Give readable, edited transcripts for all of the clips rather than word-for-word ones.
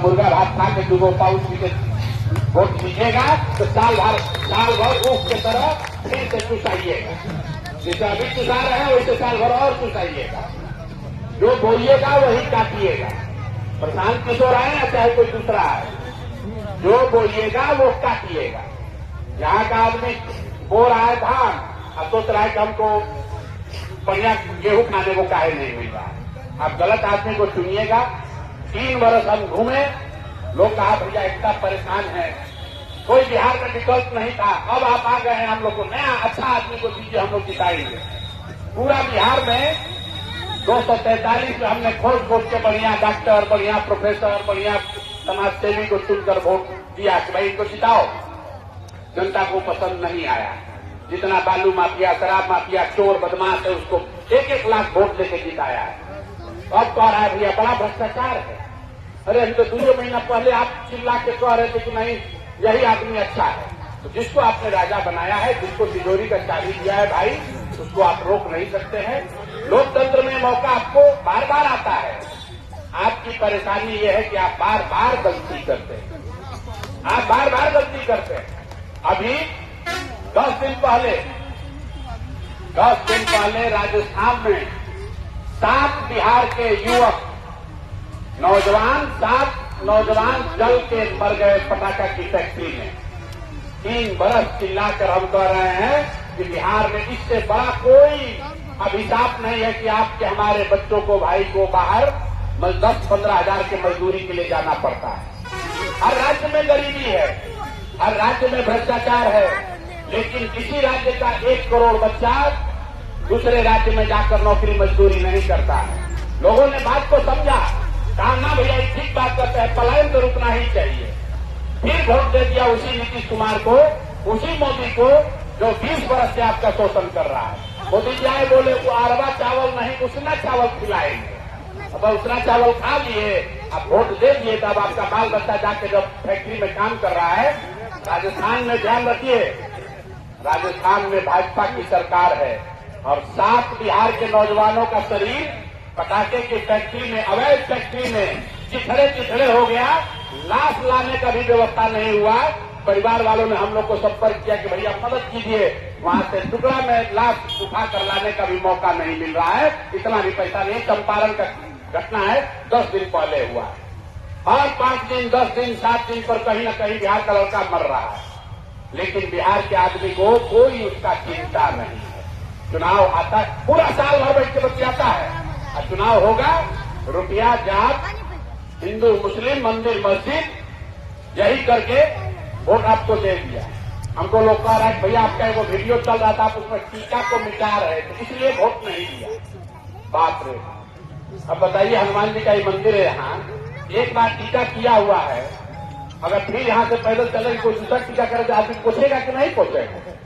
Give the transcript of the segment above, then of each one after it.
मुर्गा भात खा के 2 पाउच पी के वोट दीजिएगा तो साल भर ऊख के तरह फिर से चुसाइएगा। जैसे अभी चुसा रहे हैं वैसे साल भर और चुसाइएगा। जो बोइएगा वही काटिएगा। प्रशांत किशोर आए या चाहे कोई दूसरा आए, जो बोइएगा वो काटिएगा। यहाँ का आदमी बो रहा है धान, अब सोच रहा है कि हमको बढ़िया गेहूं खाने को काहे नहीं मिल रहा है। आप गलत आदमी को चुनिएगा। 3 बरस हम घूमे, लोग कहा भैया इतना परेशान है, कोई बिहार का विकल्प नहीं था, अब आप आ गए हैं, हम लोग को नया अच्छा आदमी को दीजिए, हम लोग जिताएंगे। पूरा बिहार में 243 में हमने खोज के बढ़िया डॉक्टर, बढ़िया प्रोफेसर, बढ़िया समाज सेवी को चुनकर वोट दिया कि भाई इनको जिताओ। जनता को पसंद नहीं आया। जितना बालू माफिया, शराब माफिया, चोर बदमाश है उसको 1-1 लाख वोट देके जिताया है। अब कह रहा है भैया बड़ा भ्रष्टाचार है। अरे अभी तो 2 महीना पहले आप चिल्ला के कह रहे थे कि नहीं यही आदमी अच्छा है। तो जिसको आपने राजा बनाया है, जिसको तिजोरी का चाबी दिया है भाई, उसको आप रोक नहीं सकते हैं। लोकतंत्र में मौका आपको बार बार आता है। आपकी परेशानी ये है कि आप बार बार गलती करते हैं। आप बार बार गलती करते हैं। अभी 10 दिन पहले राजस्थान में 7 बिहार के युवक नौजवान जल के मर गए पटाखा की फैक्ट्री में। 3 बरस चिल्लाकर हम कह रहे हैं कि बिहार में इससे बड़ा कोई अभिशाप नहीं है कि आपके हमारे बच्चों को, भाई को बाहर 10-15 हजार के मजदूरी के लिए जाना पड़ता है। हर राज्य में गरीबी है, हर राज्य में भ्रष्टाचार है, लेकिन किसी राज्य का 1 करोड़ बच्चा दूसरे राज्य में जाकर नौकरी मजदूरी नहीं करता है। लोगों ने बात को समझा, कहा ना भैया ठीक बात करते हैं, पलायन तो रुकना ही चाहिए। फिर वोट दे दिया उसी नीतीश कुमार को, उसी मोदी को जो 20 वर्ष से आपका शोषण कर रहा है। मोदी जी आए बोले वो अरबा चावल नहीं उसना चावल खिलाएंगे। अब उसना चावल खा लिए, आप वोट दे दिए, तब आपका बाल बच्चा जाके जब फैक्ट्री में काम कर रहा है। राजस्थान में ध्यान रखिए, राजस्थान में भाजपा की सरकार है और 7 बिहार के नौजवानों का शरीर पटाखे की फैक्ट्री में, अवैध फैक्ट्री में चिथड़े हो गया। लाश लाने का भी व्यवस्था नहीं हुआ। परिवार वालों ने हम लोग को संपर्क किया कि भैया मदद कीजिए, वहां से टुकड़ा में लाश उठा कर लाने का भी मौका नहीं मिल रहा है, इतना भी पैसा नहीं। चंपारण का घटना है, 10 दिन पहले हुआ। हर 5 दिन, 10 दिन, 7 दिन पर कहीं न कहीं बिहार का लड़का मर रहा है, लेकिन बिहार के आदमी को कोई उसका चिंता नहीं है। चुनाव आता है, पूरा साल भर बैठ के बतियाता है, और चुनाव होगा, रुपया जात, हिंदू मुस्लिम, मंदिर मस्जिद, यही करके वोट आपको दे दिया। हमको लोग कह रहा है भैया आपका वो वीडियो चल रहा था, आप उसमें टीका को मिटा रहे थे इसलिए वोट नहीं दिया। बाप रे, अब बताइए हनुमान जी का ये मंदिर है, यहाँ एक बार टीका किया हुआ है, अगर फिर यहाँ से पैदल चले कोई दूसरा टीका करे तो आदमी पूछेगा कि नहीं पूछेगा?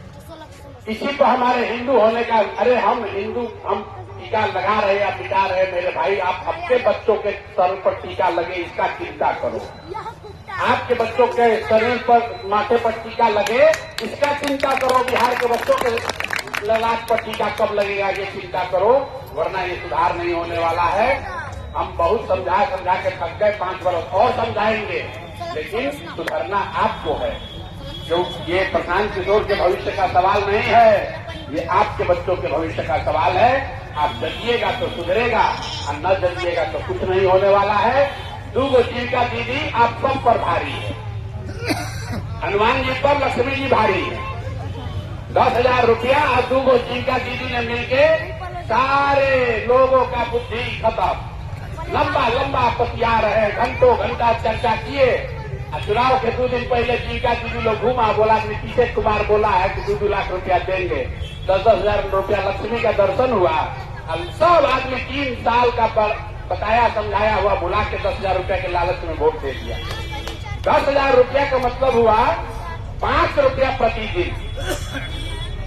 इसी को हमारे हिंदू होने का, अरे हम हिंदू, हम टीका लगा रहे या मिटा रहे, मेरे भाई आप अपने बच्चों के सर पर टीका लगे इसका चिंता करो। आपके बच्चों के शरीर पर, माथे पर टीका लगे इसका चिंता करो। बिहार के बच्चों के ललाट पर टीका कब लगेगा ये चिंता करो, वरना ये सुधार नहीं होने वाला है। हम बहुत समझा के थक गए, 5 वर्ष और समझाएंगे, लेकिन सुधरना आपको है। जो ये प्रशांत किशोर के भविष्य का सवाल नहीं है, ये आपके बच्चों के भविष्य का सवाल है। आप जगिएगा तो सुधरेगा, और न जगिएगा तो कुछ नहीं होने वाला है। 2 जीविका दीदी आप सब पर भारी है, हनुमान जी पर लक्ष्मी जी भारी है। 10,000 रुपया और 2 जीविका दीदी ने मिलके सारे लोगों का बुद्धि खत्म। लंबा पतिया रहे, घंटों घंटा चर्चा किए। चुनाव के 2 दिन पहले जीविका दीदी लोग घूमा, बोला नीतीश कुमार बोला है कि 2-2 लाख रुपया देंगे, 10-10 हजार रुपया लक्ष्मी का दर्शन हुआ। अब सब आदमी 3 साल का बताया समझाया हुआ बुला के 10,000 रुपया के लालच में वोट दे दिया। 10,000 रुपया का मतलब हुआ 5 रुपया प्रतिदिन।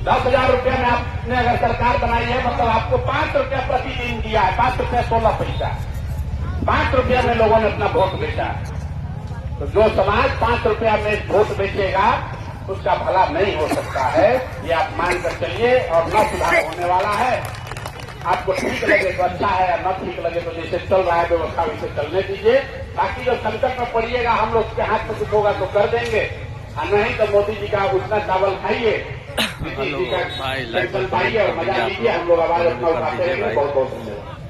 10,000 रुपया में आपने अगर सरकार बनाई है, मतलब आपको 5 रुपया प्रतिदिन दिया है, 5 रुपया 16 पैसा, 5 रुपया में लोगों ने अपना वोट बेचा। तो जो समाज 5 रुपया में वोट बेचेगा उसका भला नहीं हो सकता है, ये आप मानकर चलिए, और न सुधार होने वाला है। आपको ठीक लगे तो अच्छा है, और न ठीक लगे तो जैसे चल रहा है व्यवस्था वैसे चलने दीजिए। बाकी जो संकट में पड़िएगा हम लोग के हाथ में कुछ होगा तो कर देंगे, और नहीं तो मोदी जी का उतना चावल खाइए, हेलो भाई, लाइव पाइए और मजा लीजिए। हम लोग आवाज अपना उठाते रहेंगे। बहुत बहुत धन्यवाद।